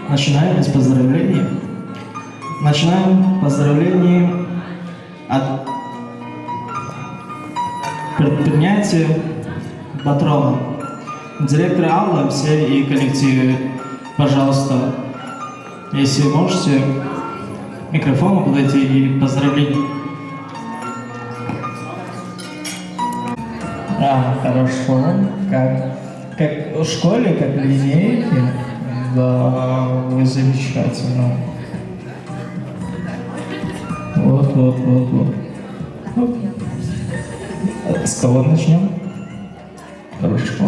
Начинаем с поздравлений. Начинаем поздравления от предприятия патрона. Директор Алла, все и коллективы, пожалуйста, если можете, к микрофону подойти и поздравления. Хорошо. Как в школе, как в линейке. Да, вы замечательно. Вот. С кого начнем? Хорошо.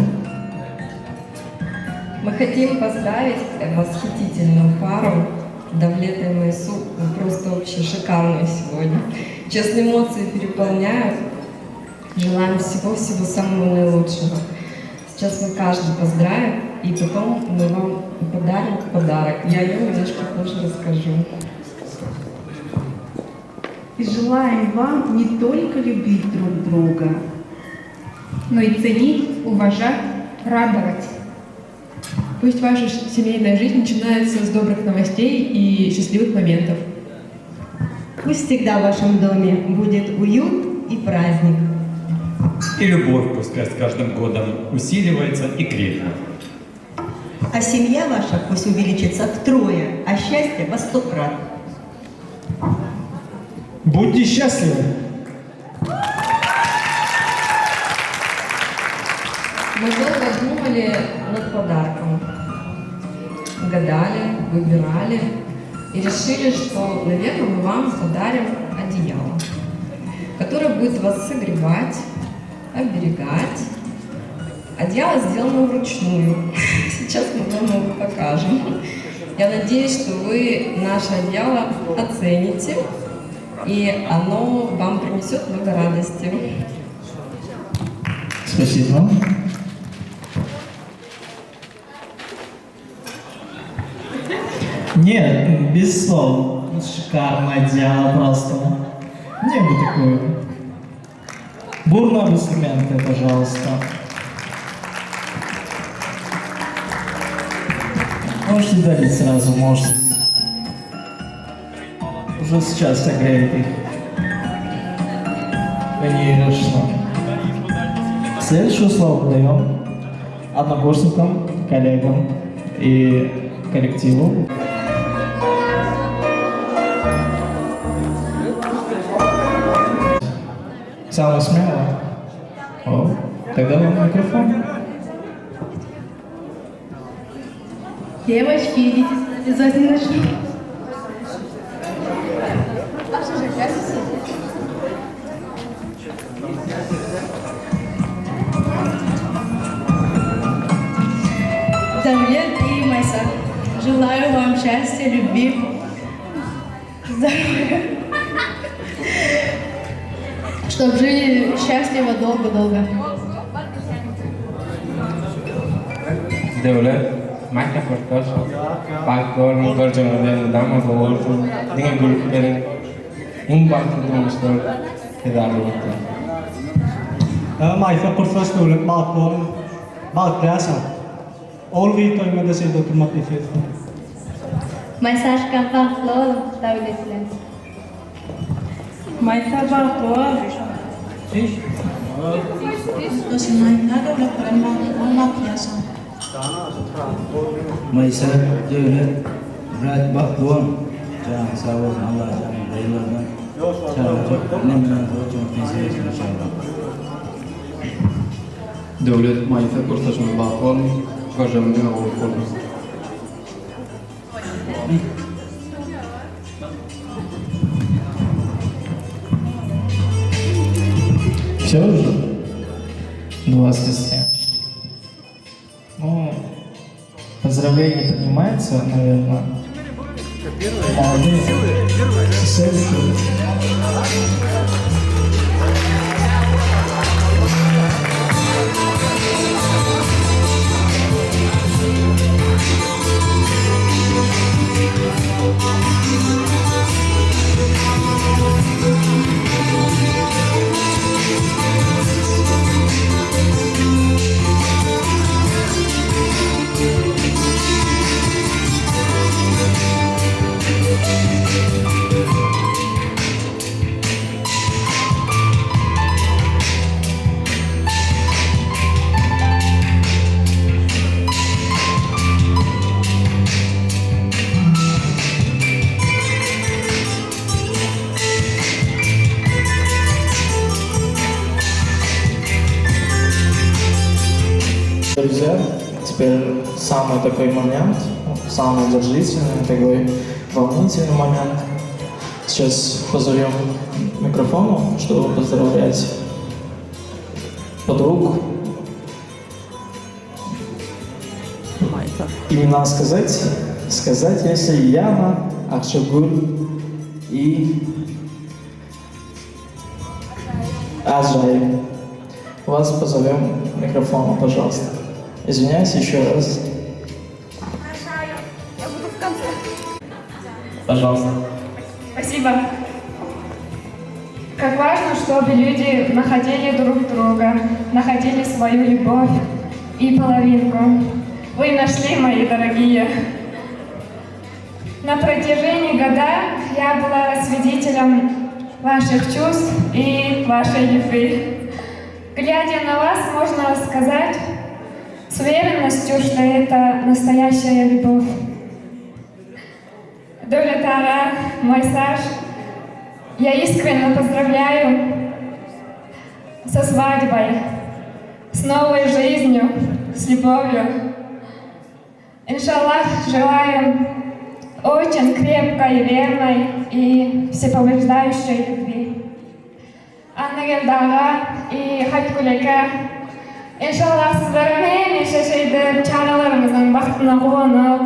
Мы хотим поздравить восхитительную пару Давлет и Майсу. Вы просто вообще шикарные сегодня. Честно, эмоции переполняют. Желаем всего-всего самого наилучшего. Сейчас мы каждый поздравим, и потом мы вам подарим подарок. Я о нем немножко позже расскажу. И желаем вам не только любить друг друга, но и ценить уважать, радовать. Пусть ваша семейная жизнь начинается с добрых новостей и счастливых моментов. Пусть всегда в вашем доме будет уют и праздник. И любовь пускай с каждым годом усиливается и крепнет. А семья ваша пусть увеличится втрое, а счастье во 100 крат. Будьте счастливы! Мы долго думали над подарком. Гадали, выбирали и решили, что, наверное, мы вам подарим одеяло, которое будет вас согревать, оберегать. Одеяло сделано вручную. Сейчас мы вам его покажем. Я надеюсь, что вы наше одеяло оцените, и оно вам принесет много радости. Спасибо. Нет, без слов. Шикарное дело просто. Не бы такое. Бурные аплодисменты, пожалуйста. Можете дарить сразу, можете. Уже сейчас согреет их. Конечно. Следующее слово даем однокурсникам, коллегам и коллективу. Самое смелое? О, тогда вам микрофон. Девочки, идите, обязательно начну. Давлет и Майса, желаю вам счастья, любви, здоровья, чтобы жили счастливо долго-долго. Devlet, maktab o'rtosh, baxtiyor muhojirlardan dam bo'lsin. Dengan guruhning eng baxtli turmushlar kedarlikdir. Maysa Qursash davlat Bağlıklıasa. Olg'i to'ymada sizda turmoqni istaysiz. Майсашка Бахлол, Давлетлен. Майса Бахлол. Maysa devlet Murat Bakdoğan canı sağ olsun Allah canı dayılardan çağıracak ne bilen çok meselesin inşallah. Devlet Maysa Kursaş'ın bakon, kocamını oğul Все уже? 20 лет. Ну, поздравления принимается, наверное. Молодые. Следующий. Друзья, теперь самый такой момент, самый держительный, такой волнительный момент. Сейчас позовем к микрофону, чтобы поздравлять подруг. Имена сказать, если Яна, Акшагуль и Аджай. Вас позовем к микрофону, пожалуйста. Извиняюсь еще раз. Я буду в конце. Пожалуйста. Спасибо. Как важно, чтобы люди находили друг друга, находили свою любовь и половинку. Вы нашли, мои дорогие. На протяжении года я была свидетелем ваших чувств и вашей любви. Глядя на вас, можно сказать с уверенностью, что это настоящая любовь. Дулетара, мой Саш, я искренне поздравляю со свадьбой, с новой жизнью, с любовью. Иншаллах, желаю очень крепкой, верной и всепобеждающей любви. Анна Гельдара и Хаткулека, иншаллах, сіздермен неше чараlarımızın бақытына қуанып,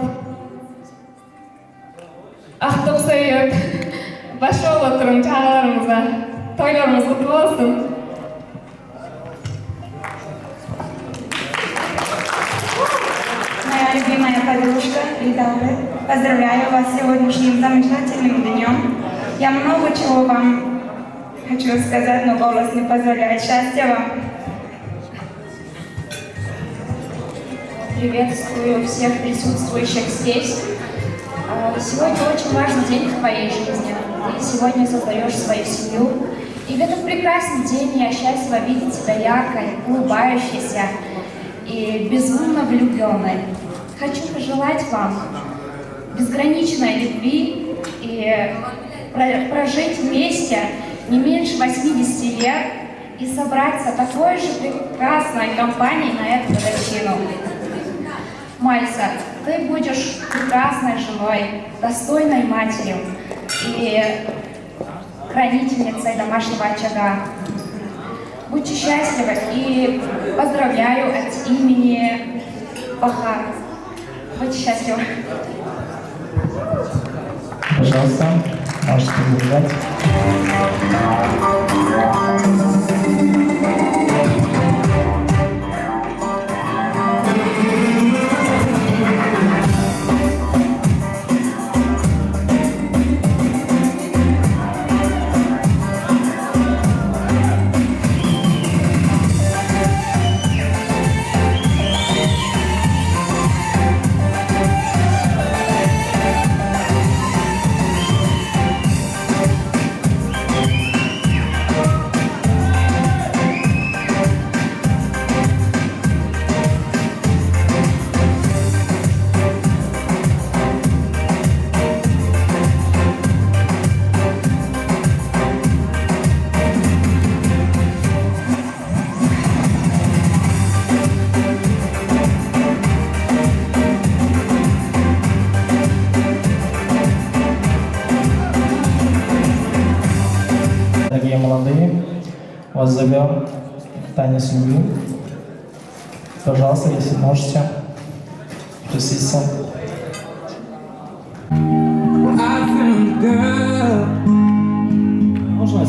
ақтық сүйіп, пошел отырың чараlarımıza, тойларымыз құтты болсын. Моя любимая подружка Эльдара, поздравляю вас с сегодняшним замечательным днем. Я много чего вам хочу сказать, но голос не позволяет. Счастья вам! Приветствую всех присутствующих здесь. Сегодня очень важный день в твоей жизни. Ты сегодня создаешь свою семью. И в этот прекрасный день я счастлива видеть тебя яркой, улыбающейся и безумно влюбленной. Хочу пожелать вам безграничной любви и прожить вместе не меньше 80 лет и собраться такой же прекрасной компанией на эту годовщину. Мальса, ты будешь прекрасной женой, достойной матерью и хранительницей домашнего очага. Будьте счастливы и поздравляю от имени Бахара. Будьте счастливы. Пожалуйста, можете поздравлять. Дорогие молодые, вас зовем в танец любви. Пожалуйста, если можете, присоединиться. Можно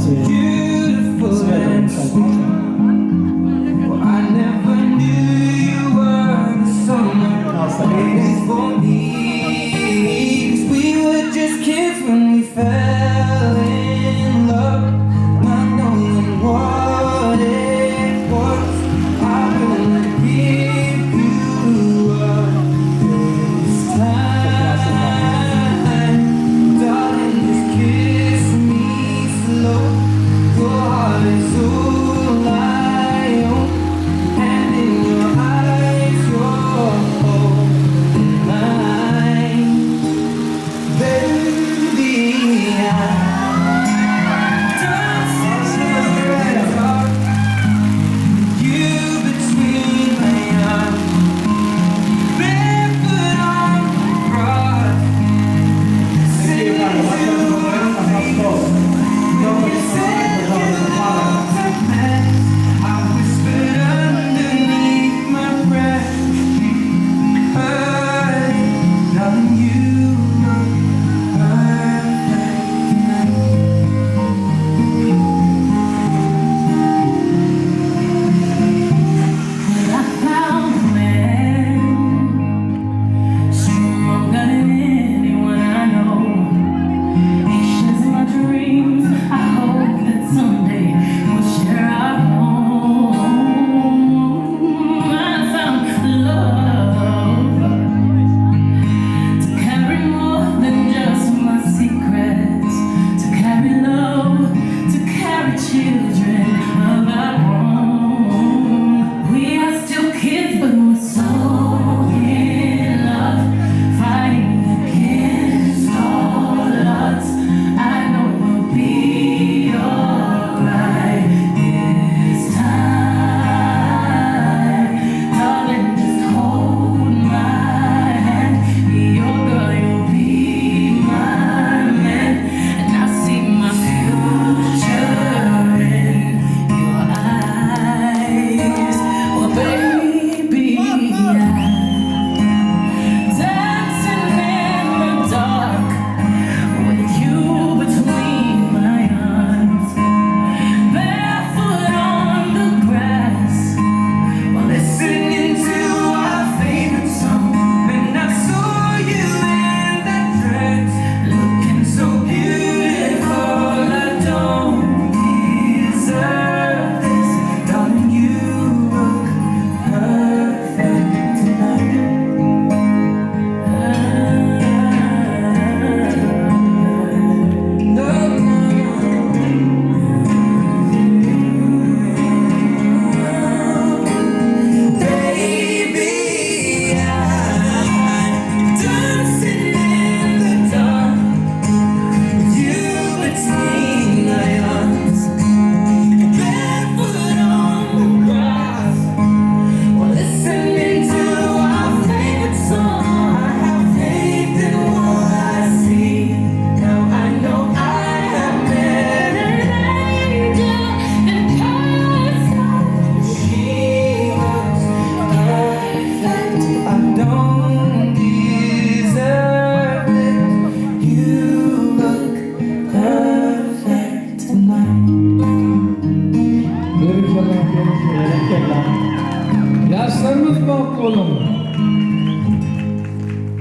bak oğlum.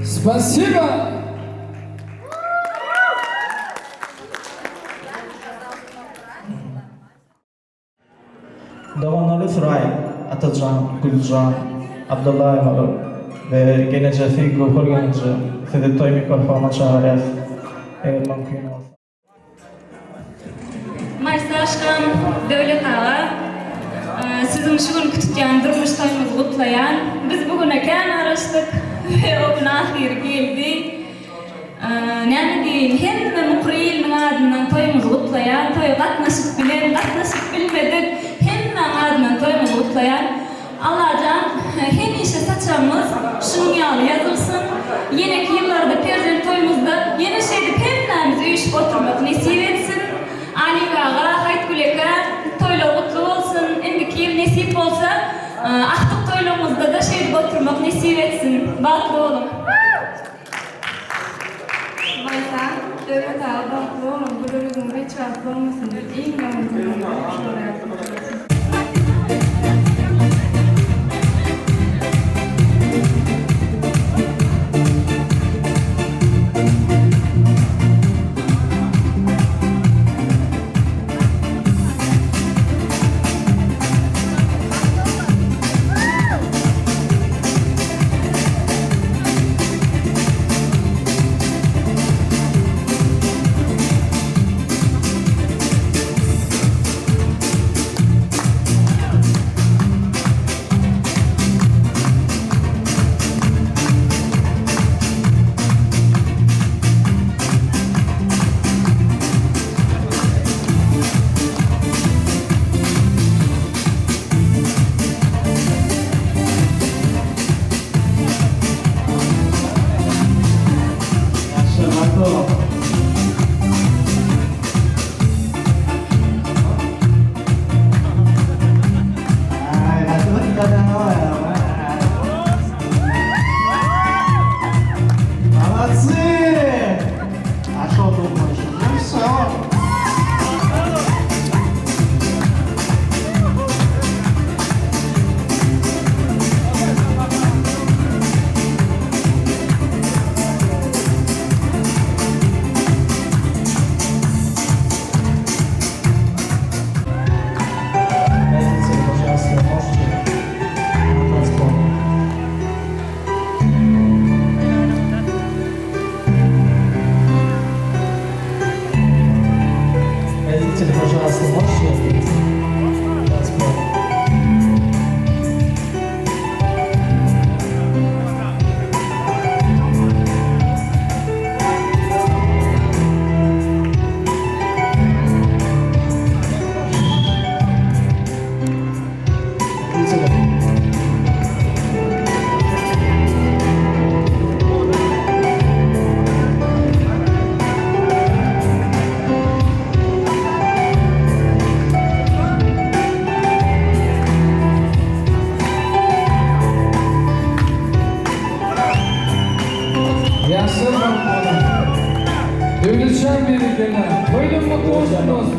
Спасибо. Davanları Ray, Atacan, Gülcan, Abdullayev ve genece Figo Holgancı Fedetoy mikrofona çağırır. Evet, mümkün olsun. Mayslaşkan Devlet Ağa, sizin şu gün kütükyan durmuşlarınızı kutlayan, biz bugün eken araştık ve o gün ahir geldi. Ne diyeyim, hem Mukriyel'in adından toyumuzu kutlayan, toyu katnaşıp bilen, katnaşıp bilmedik, hem adından toyumuzu kutlayan, Allah'can hem işe saçamız şunun yağlı yazılsın, yeneki yıllarda perzen toyumuzda yeni şeyde hemlerimizi uyuşup oturmak nasip etsin. Ali Gaga, Hayt Güleka, toyla kutlu olsun, indiki yıl nasip olsa, aktık toylumuzda da şeyde oturmak nasip etsin. Baklı olun. Baysa, Devlet Ağa baklı olun, bu dörüzün hiç rahatlı olmasın diye iyi yalnızlığını şuraya. Devletcan birliklerine toydun mutlu olsun olsun.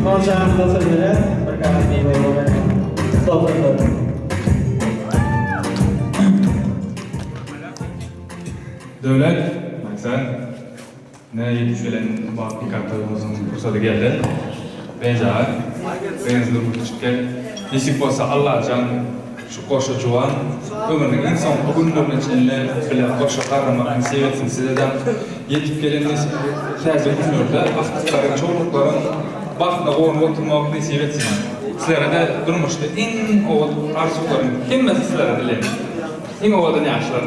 Konuşan da söyleyeceğiz. Bakalım iyi olur. Sohbet. Devlet, maksat, ne yetişilen vakti kartlarımızın fırsatı geldi. Bence benizli bu küçükken, nasip olsa Allah can şu koşu cuan, ömrünün insan bugünlerin içinde bile koşu kahramanını sevetsin sizden yetip gelen nasip tercih etmiyorlar. Aktıkların, çoğunlukların vaktine koğun oturmak nasip etsin. Sizlere de durmuştu. En o arzuların, kimmesi sizlere dileyin. En o da ne yaşlar?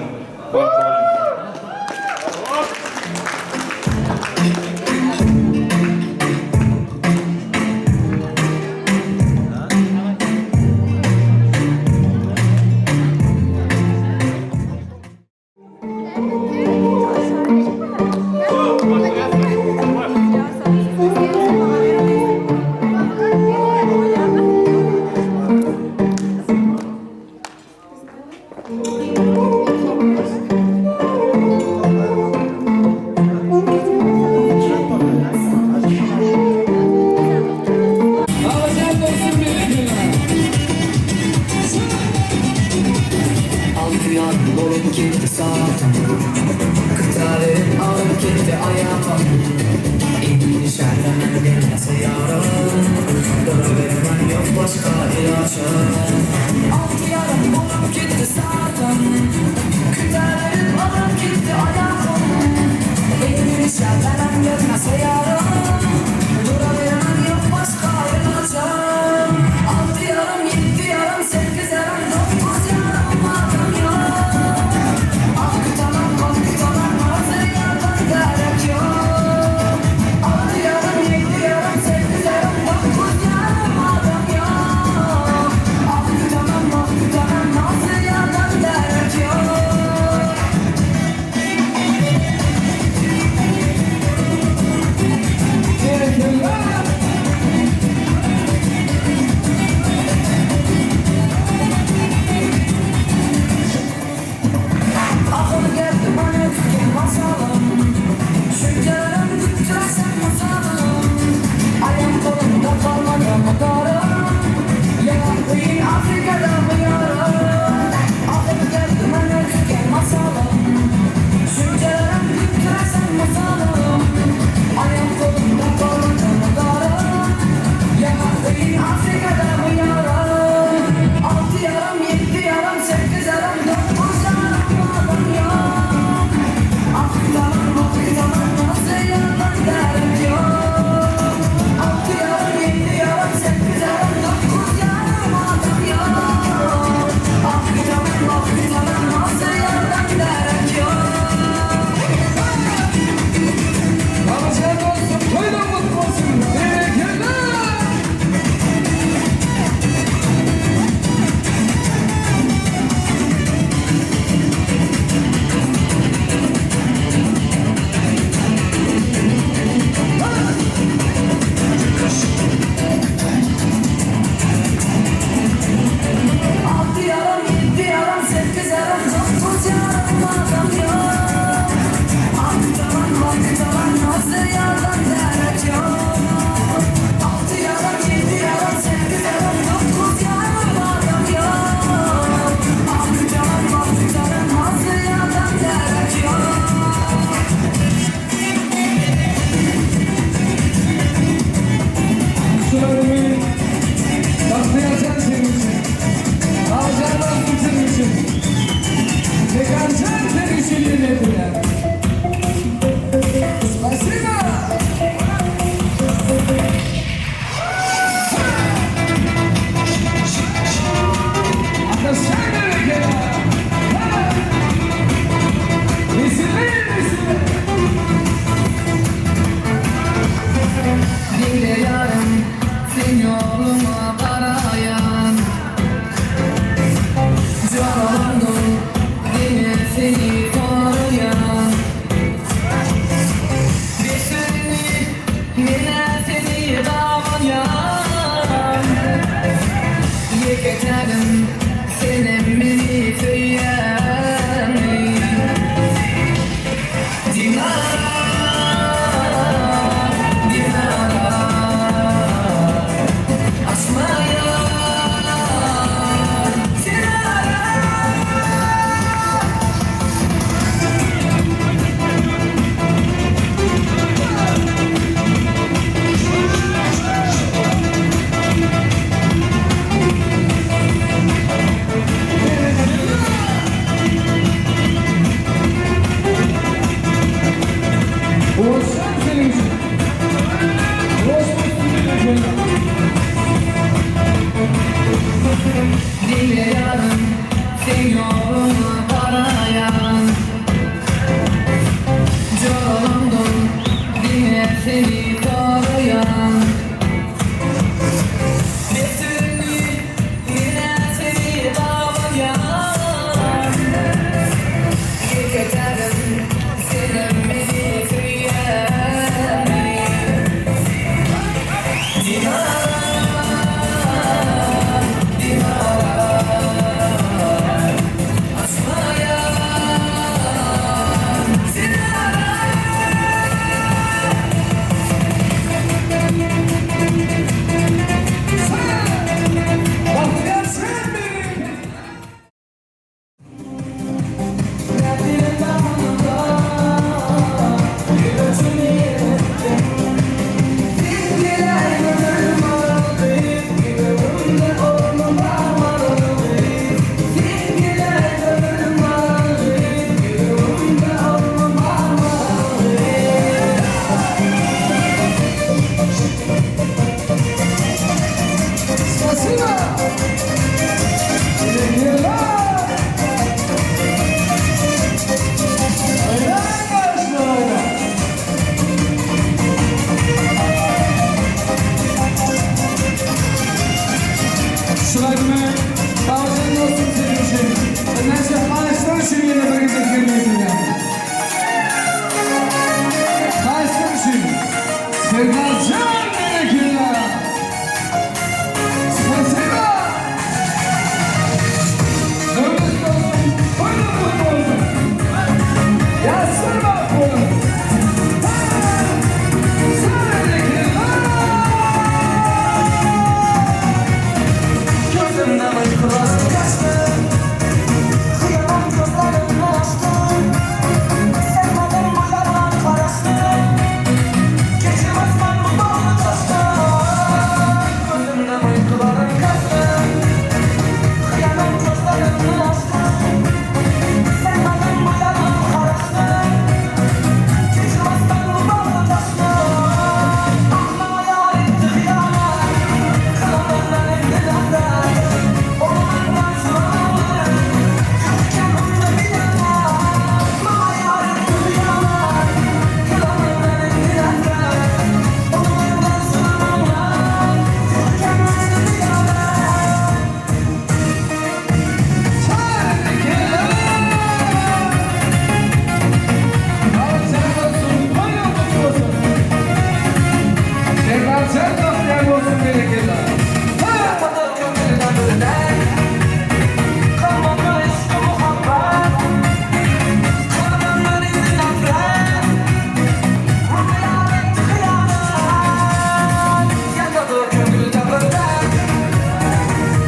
Sen bahtiyar olsun bereketler.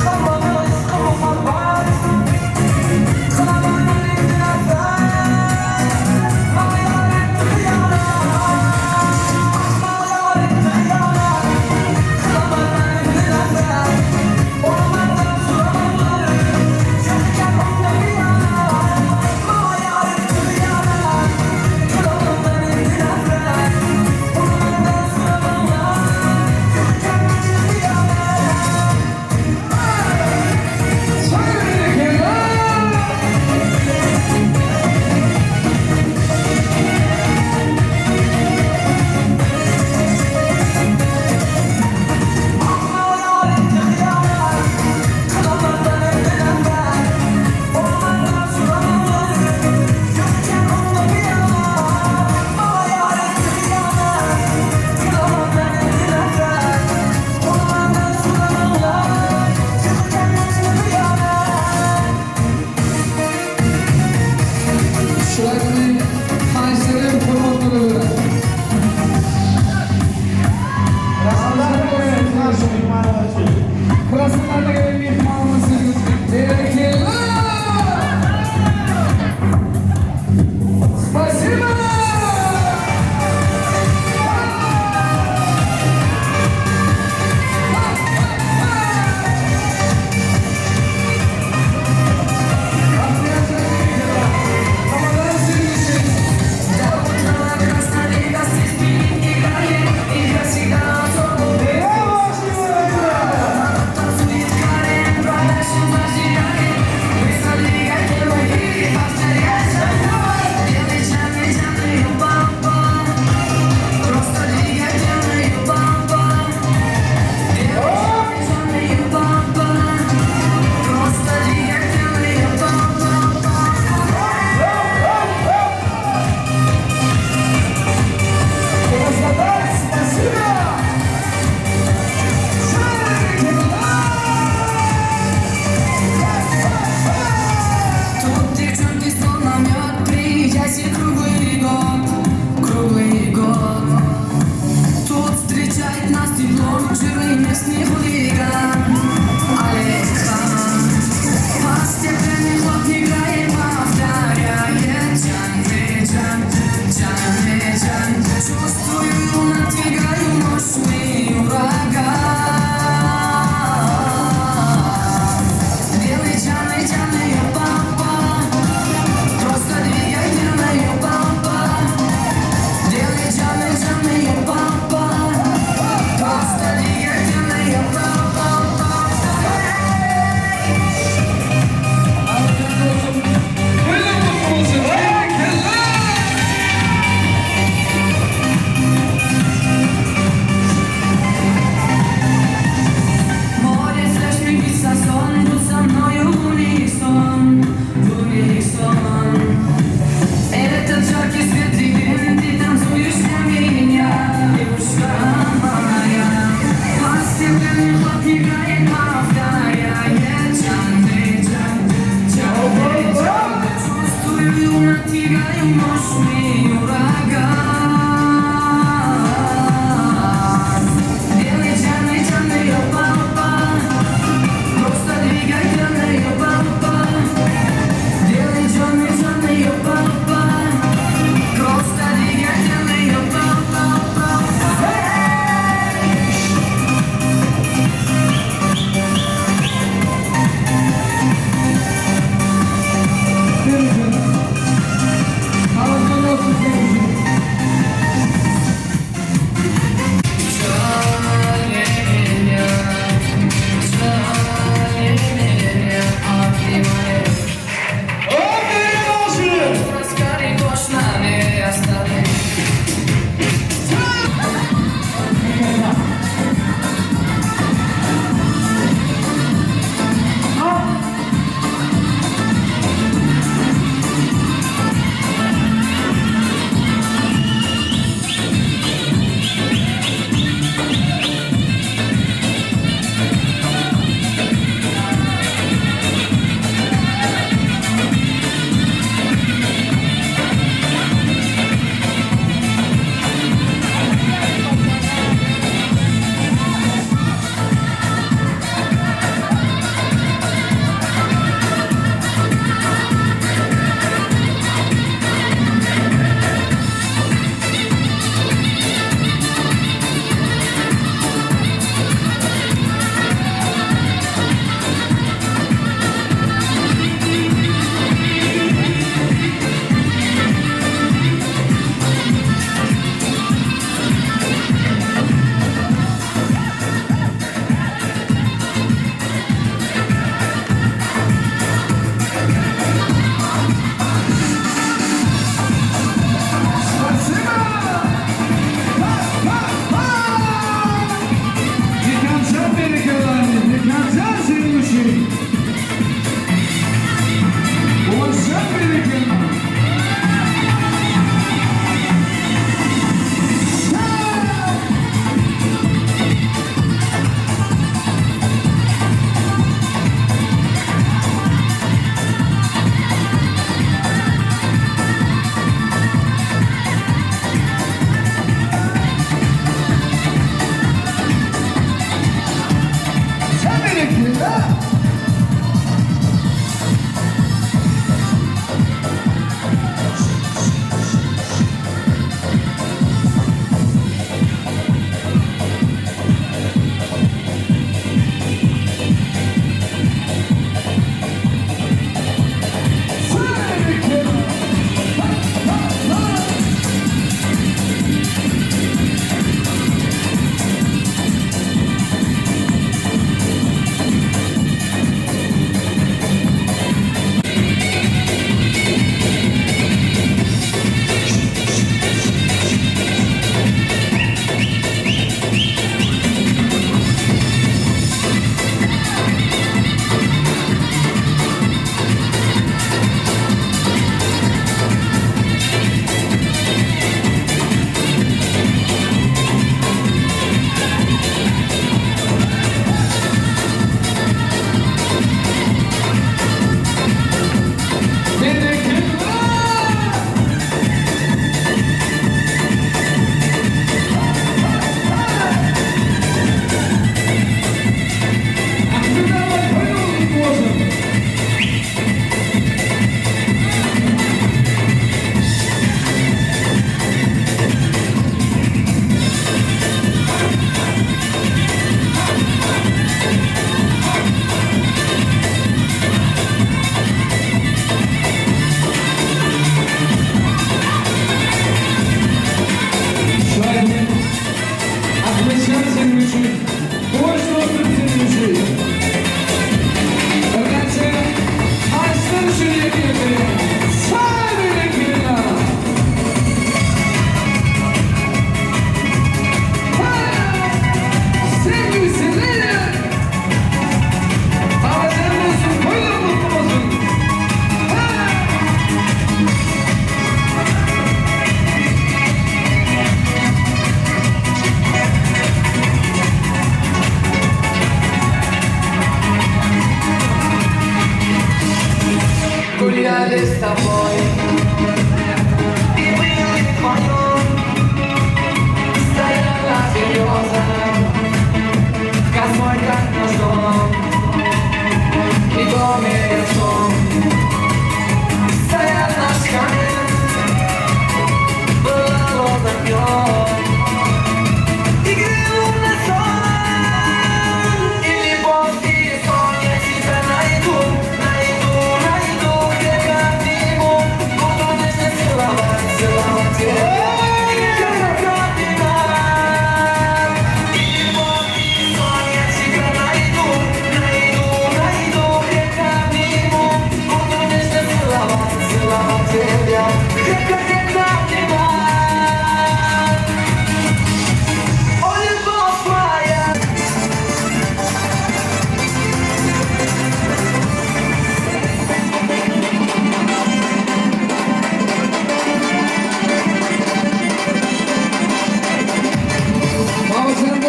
Come on,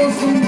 olsun.